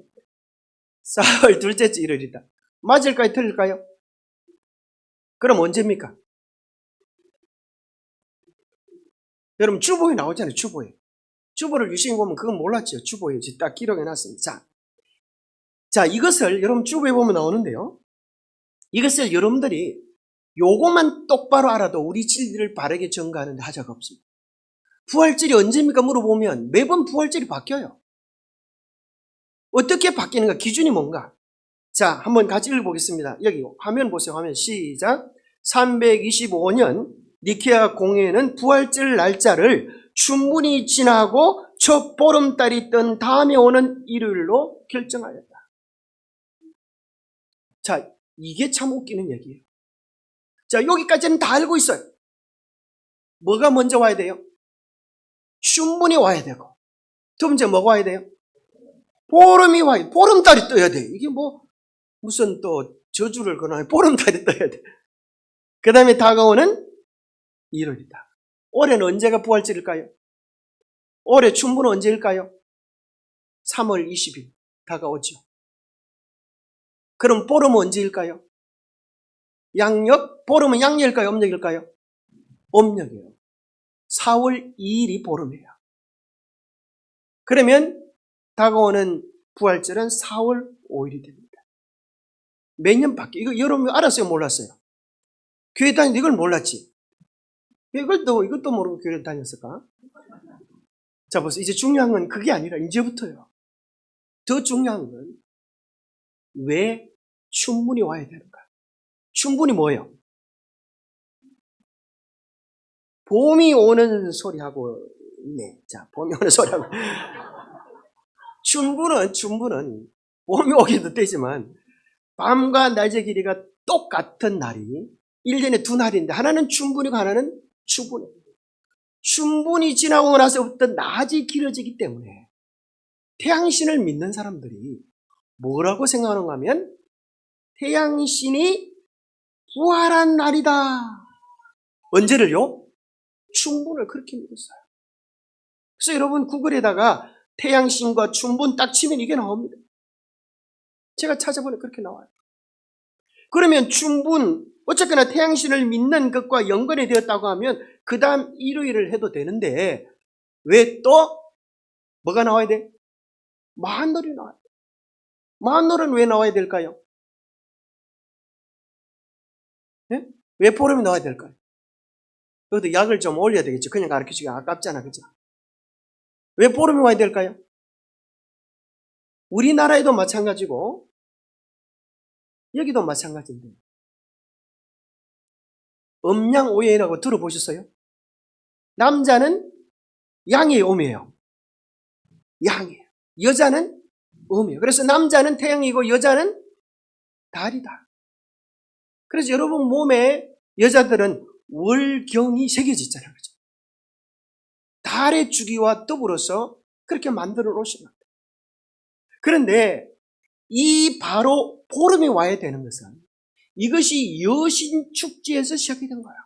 4월 둘째 일요일이다. 맞을까요? 틀릴까요? 그럼 언제입니까? 여러분 주보에 나오잖아요. 주보에. 주보를 유심히 보면 그건 몰랐죠. 주보에 딱 기록해 놨습니다. 자, 이것을 여러분 주보에 보면 나오는데요. 이것을 여러분들이 요거만 똑바로 알아도 우리 진리를 바르게 전가하는데 하자가 없습니다. 부활절이 언제입니까? 물어보면 매번 부활절이 바뀌어요. 어떻게 바뀌는가? 기준이 뭔가? 자, 한번 같이 읽어보겠습니다. 여기 화면 보세요. 화면 시작. 325년 니케아 공회는 부활절 날짜를 충분히 지나고 첫 보름달이 뜬 다음에 오는 일요일로 결정하였다. 자, 이게 참 웃기는 얘기예요. 자, 여기까지는 다 알고 있어요. 뭐가 먼저 와야 돼요? 충분히 와야 되고, 두 번째 뭐가 와야 돼요? 보름이 와야 돼. 보름달이 떠야 돼. 이게 뭐 무슨 또 저주를 거나 보름달이 떠야 돼. 그 다음에 다가오는 일요일이다. 올해는 언제가 부활절일까요? 올해 춘분은 언제일까요? 3월 20일 다가오죠. 그럼 보름은 언제일까요? 양력? 보름은 양력일까요? 음력일까요? 음력이에요. 4월 2일이 보름이에요. 그러면 다가오는 부활절은 4월 5일이 됩니다. 매년 바뀌어요. 이거 여러분 알았어요? 몰랐어요? 교회 다니는데 이걸 몰랐지? 이것도 모르고 교회를 다녔을까? 자, 보세요. 이제 중요한 건 그게 아니라 이제부터요. 더 중요한 건 왜 충분히 와야 되는가? 충분히 뭐예요? 봄이 오는 소리하고 있네. 자, 봄이 오는 소리하고. 춘분은 봄이 오기도 되지만 밤과 낮의 길이가 똑같은 날이 1년에 두 날인데 하나는 춘분이고 하나는 추분이에요. 춘분이 지나고 나서부터 낮이 길어지기 때문에 태양신을 믿는 사람들이 뭐라고 생각하는가 하면 태양신이 부활한 날이다. 언제를요? 춘분을 그렇게 믿었어요. 그래서 여러분 구글에다가 태양신과 춘분 딱 치면 이게 나옵니다. 제가 찾아보니 그렇게 나와요. 그러면 춘분 어쨌거나 태양신을 믿는 것과 연관이 되었다고 하면 그 다음 일요일을 해도 되는데 왜 또 뭐가 나와야 돼? 만월이 나와야 돼. 만월은 왜 나와야 될까요? 네? 왜 보름이 나와야 될까요? 여기도 약을 좀 올려야 되겠죠. 그냥 가르쳐주기 아깝잖아. 그죠? 왜 보름이 와야 될까요? 우리나라에도 마찬가지고 여기도 마찬가지인데 음양오해라고 들어보셨어요? 남자는 양의 음이에요. 양이에요. 여자는 음이에요. 그래서 남자는 태양이고 여자는 달이다. 그래서 여러분 몸에 여자들은 월경이 새겨져 있잖아요. 그죠? 달의 주기와 더불어서 그렇게 만들어 놓으신 겁니다. 그런데 이 바로 보름이 와야 되는 것은 이것이 여신 축제에서 시작이 된 거예요.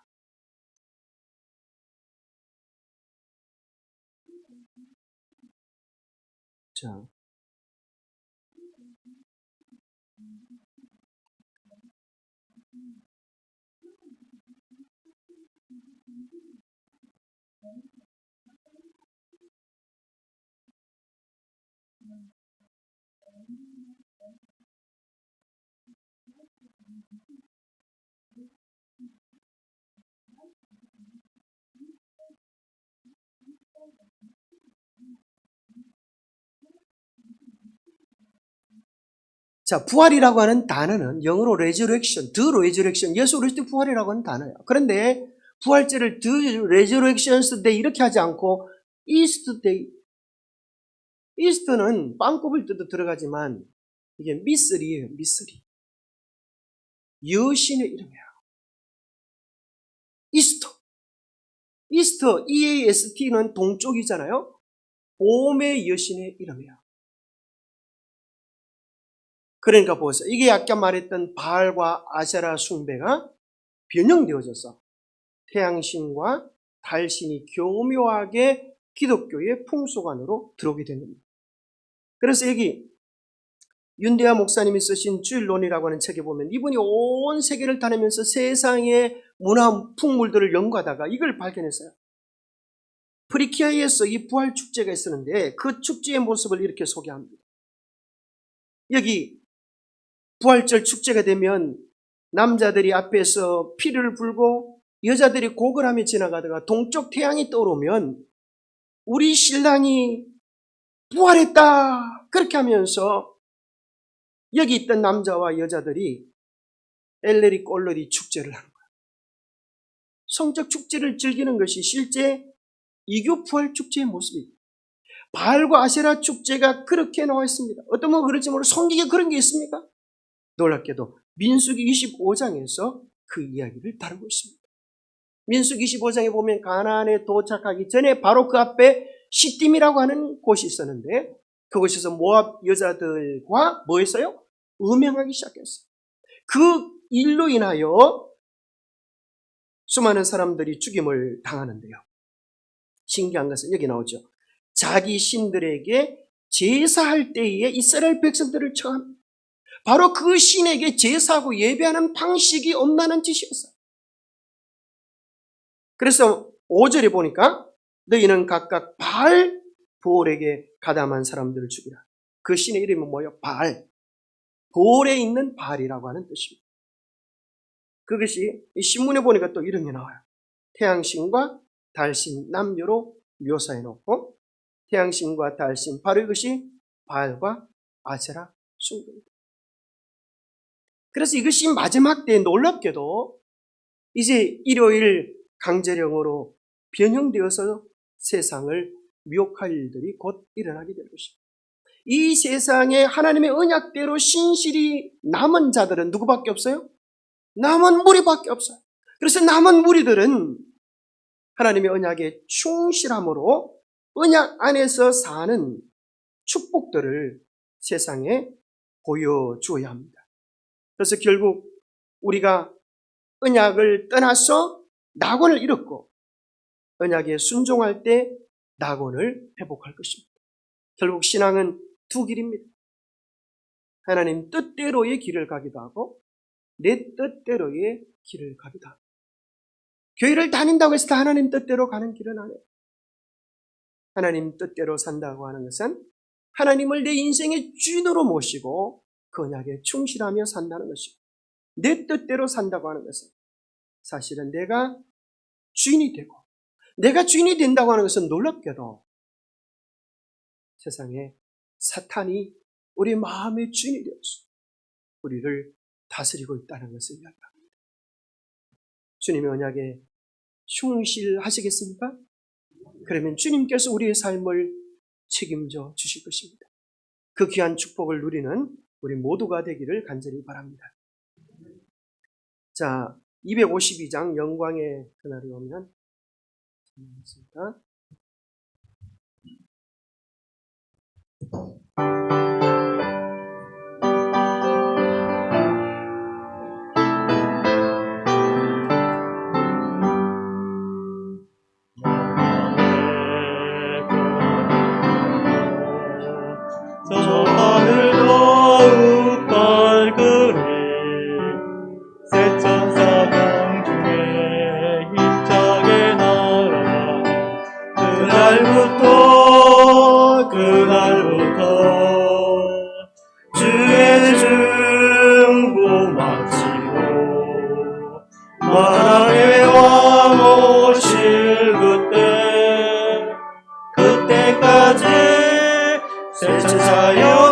자, 부활이라고 하는 단어는 영어로 resurrection, the resurrection, 예수 그리스도의 부활이라고 하는 단어예요. 그런데 부활절을 the resurrection's day 이렇게 하지 않고 Easter day. 이스터는 빵굽을 뜯어 들어가지만 이게 미쓰리예요. 미쓰리. 여신의 이름이에요. 이스터. 이스터, EAST는 동쪽이잖아요. 봄의 여신의 이름이에요. 그러니까 보세요. 이게 아까 말했던 바알과 아세라 숭배가 변형되어져서 태양신과 달신이 교묘하게 기독교의 풍속 안으로 들어오게 된 겁니다. 그래서 여기 윤대하 목사님이 쓰신 주일론이라고 하는 책에 보면 이분이 온 세계를 다니면서 세상의 문화 풍물들을 연구하다가 이걸 발견했어요. 프리키아에서 이 부활 축제가 있었는데 그 축제의 모습을 이렇게 소개합니다. 여기 부활절 축제가 되면 남자들이 앞에서 피를 불고 여자들이 곡을 하며 지나가다가 동쪽 태양이 떠오르면 우리 신랑이 부활했다 그렇게 하면서 여기 있던 남자와 여자들이 엘레리 꼴레리 축제를 하는 거예요. 성적 축제를 즐기는 것이 실제 이교 부활 축제의 모습입니다. 바알과 아세라 축제가 그렇게 나와 있습니다. 어떤 분 그럴지 모르고 성경에 그런 게 있습니까? 놀랍게도 민수기 25장에서 그 이야기를 다루고 있습니다. 민수기 25장에 보면 가나안에 도착하기 전에 바로 그 앞에 시딤이라고 하는 곳이 있었는데 그곳에서 모압 여자들과 뭐 했어요? 음행하기 시작했어요. 그 일로 인하여 수많은 사람들이 죽임을 당하는데요. 신기한 것은 여기 나오죠. 자기 신들에게 제사할 때에 이스라엘 백성들을 처합니다. 바로 그 신에게 제사하고 예배하는 방식이 없나는 짓이었어요. 그래서 5절에 보니까 너희는 각각 바알, 보올에게 가담한 사람들을 죽이라. 그 신의 이름은 뭐예요? 바알. 보올에 있는 바알이라고 하는 뜻입니다. 그것이 신문에 보니까 또 이런 게 나와요. 태양신과 달신 남녀로 묘사해 놓고 태양신과 달신 바로 이것이 바알과 아세라 숭배입니다. 그래서 이것이 마지막 때에 놀랍게도 이제 일요일 강제령으로 변형되어서 세상을 미혹할 일들이 곧 일어나게 될 것입니다. 이 세상에 하나님의 언약대로 신실히 남은 자들은 누구밖에 없어요? 남은 무리밖에 없어요. 그래서 남은 무리들은 하나님의 언약에 충실함으로 언약 안에서 사는 축복들을 세상에 보여주어야 합니다. 그래서 결국 우리가 언약을 떠나서 낙원을 잃었고 언약에 순종할 때 낙원을 회복할 것입니다. 결국 신앙은 두 길입니다. 하나님 뜻대로의 길을 가기도 하고 내 뜻대로의 길을 가리다. 교회를 다닌다고 해서 다 하나님 뜻대로 가는 길은 아니에요. 하나님 뜻대로 산다고 하는 것은 하나님을 내 인생의 주인으로 모시고 그 언약에 충실하며 산다는 것이고, 내 뜻대로 산다고 하는 것은 사실은 내가 주인이 되고, 내가 주인이 된다고 하는 것은 놀랍게도 세상에 사탄이 우리 마음의 주인이 되어서 우리를 다스리고 있다는 것을 이야기합니다. 주님의 언약에 충실하시겠습니까? 그러면 주님께서 우리의 삶을 책임져 주실 것입니다. 그 귀한 축복을 누리는 우리 모두가 되기를 간절히 바랍니다. 자, 252장 영광의 그날이 오면 있습니다. 저 하늘 더욱 밝으리 새 천사 공중에 힘차게 날아가 그날부터 주의 중보 마치고 만왕의 왕 오실 그때까지 새 천사여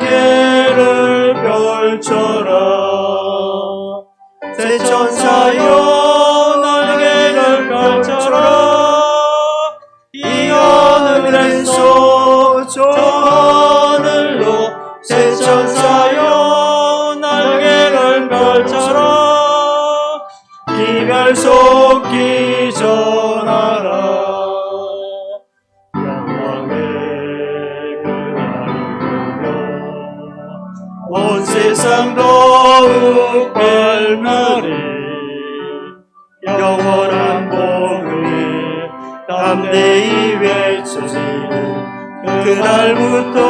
날개를 펼쳐라. 새 천사여 날개를 펼쳐라. 이 하늘에서 저 하늘로 새 천사여 날개를 펼쳐라. 기별 속기 전하라. 온 세상 더욱 밝으리 영원한 복음이 담대히 외쳐지는 그날부터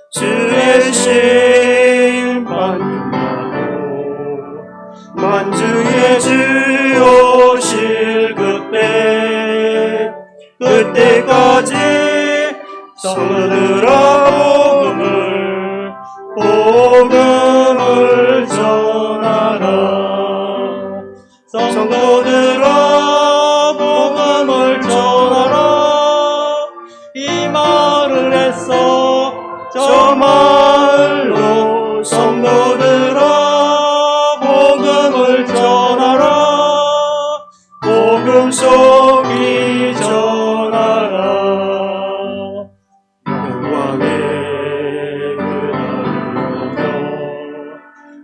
주의 심판 끝나고 만주의 주 오실 그때까지 성도들아 복음을 전하라. 성도들아 복음을 전하라. 이 말을 했어 저 말로 성도들아 복음을 전하라. 복음 속이 전하라.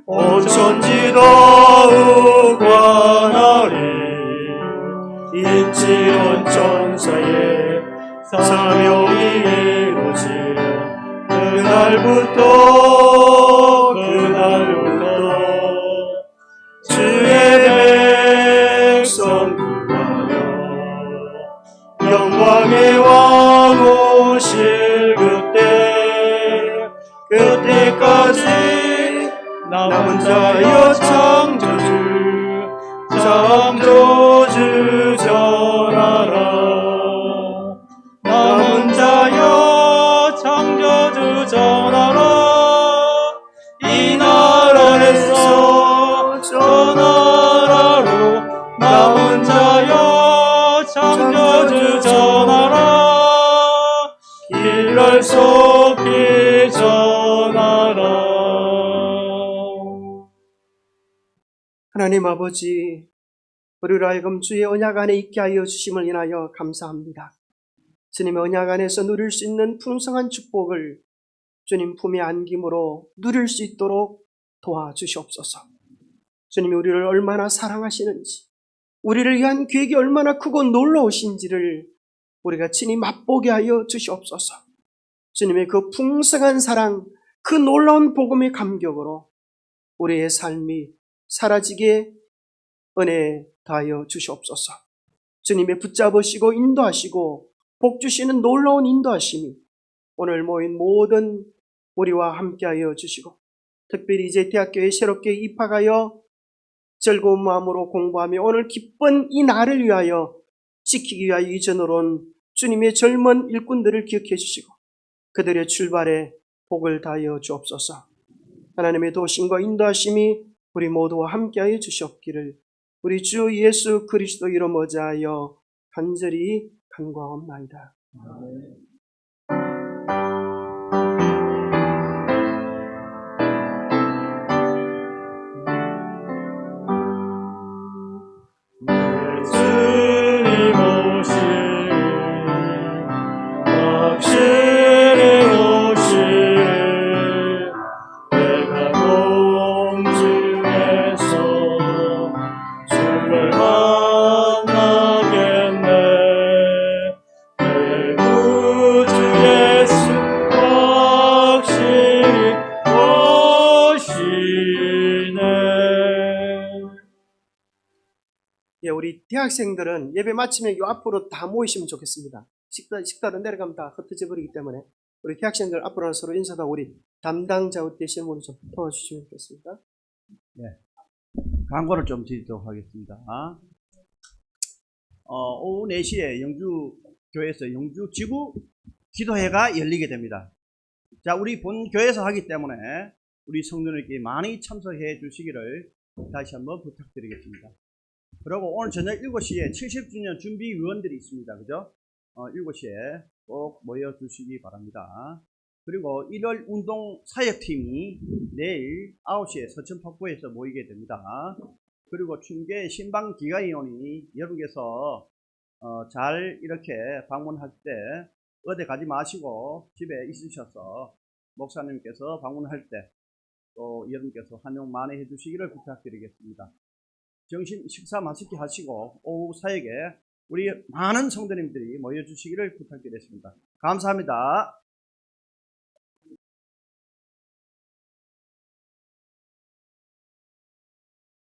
온 천지 더욱 환하리 인치온 천사의 사명이 이루어진 그날부터 주의 백성 구하여 영광의 왕 오실 그때까지 남은 자여 창조주 전하라. 남은 자여 창조주 전하라. 이 나라에서 저 나라로 남은 자여 창조주 전하라. 길을 속히 전하라. 하나님 아버지, 우리로 하여금 주의 언약 안에 있게 하여 주심을 인하여 감사합니다. 주님의 언약 안에서 누릴 수 있는 풍성한 축복을 주님 품에 안김으로 누릴 수 있도록 도와주시옵소서. 주님이 우리를 얼마나 사랑하시는지, 우리를 위한 계획이 얼마나 크고 놀라우신지를 우리가 친히 맛보게 하여 주시옵소서. 주님의 그 풍성한 사랑, 그 놀라운 복음의 감격으로 우리의 삶이 사라지게 은혜 다하여 주시옵소서. 주님의 붙잡으시고 인도하시고 복 주시는 놀라운 인도하심이 오늘 모인 모든 우리와 함께하여 주시고 특별히 이제 대학교에 새롭게 입학하여 즐거운 마음으로 공부하며 오늘 기쁜 이 날을 위하여 지키기 위하여 이전으로 온 주님의 젊은 일꾼들을 기억해 주시고 그들의 출발에 복을 다하여 주옵소서. 하나님의 도심과 인도하심이 우리 모두와 함께하여 주시옵기를 우리 주 예수 그리스도 이름 어자하여 간절히 간구하옵나이다. 주님 오시리 확실히 오시리 내가 공중에서 주를 만나겠네 내 구주 예수 확실히 오시네. 예, 우리 대학생들은 예배 마치면 요 앞으로 다 모이시면 좋겠습니다. 식단은 내려가면 다 흩어져 버리기 때문에 우리 대학생들 앞으로 서로 인사하고 우리 담당자 되시는 분이 좀 도와주시면 좋겠습니다. 광고를 좀 드리도록 하겠습니다. 오후 4시에 영주교회에서 영주 지구 기도회가 열리게 됩니다. 자, 우리 본 교회에서 하기 때문에 우리 성도님께 많이 참석해 주시기를 다시 한번 부탁드리겠습니다. 그리고 오늘 저녁 7시에 70주년 준비위원들이 있습니다. 그죠? 7시에 꼭 모여 주시기 바랍니다. 그리고 1월 운동 사역팀이 내일 9시에 서천폭포에서 모이게 됩니다. 그리고 춘계 신방기가위원이 여러분께서 잘 이렇게 방문할 때 어디 가지 마시고 집에 있으셔서 목사님께서 방문할 때 또 여러분께서 환영 많이 해주시기를 부탁드리겠습니다. 점심 식사 맛있게 하시고 오후 사역에 우리 많은 성도님들이 모여주시기를 부탁드리겠습니다. 감사합니다.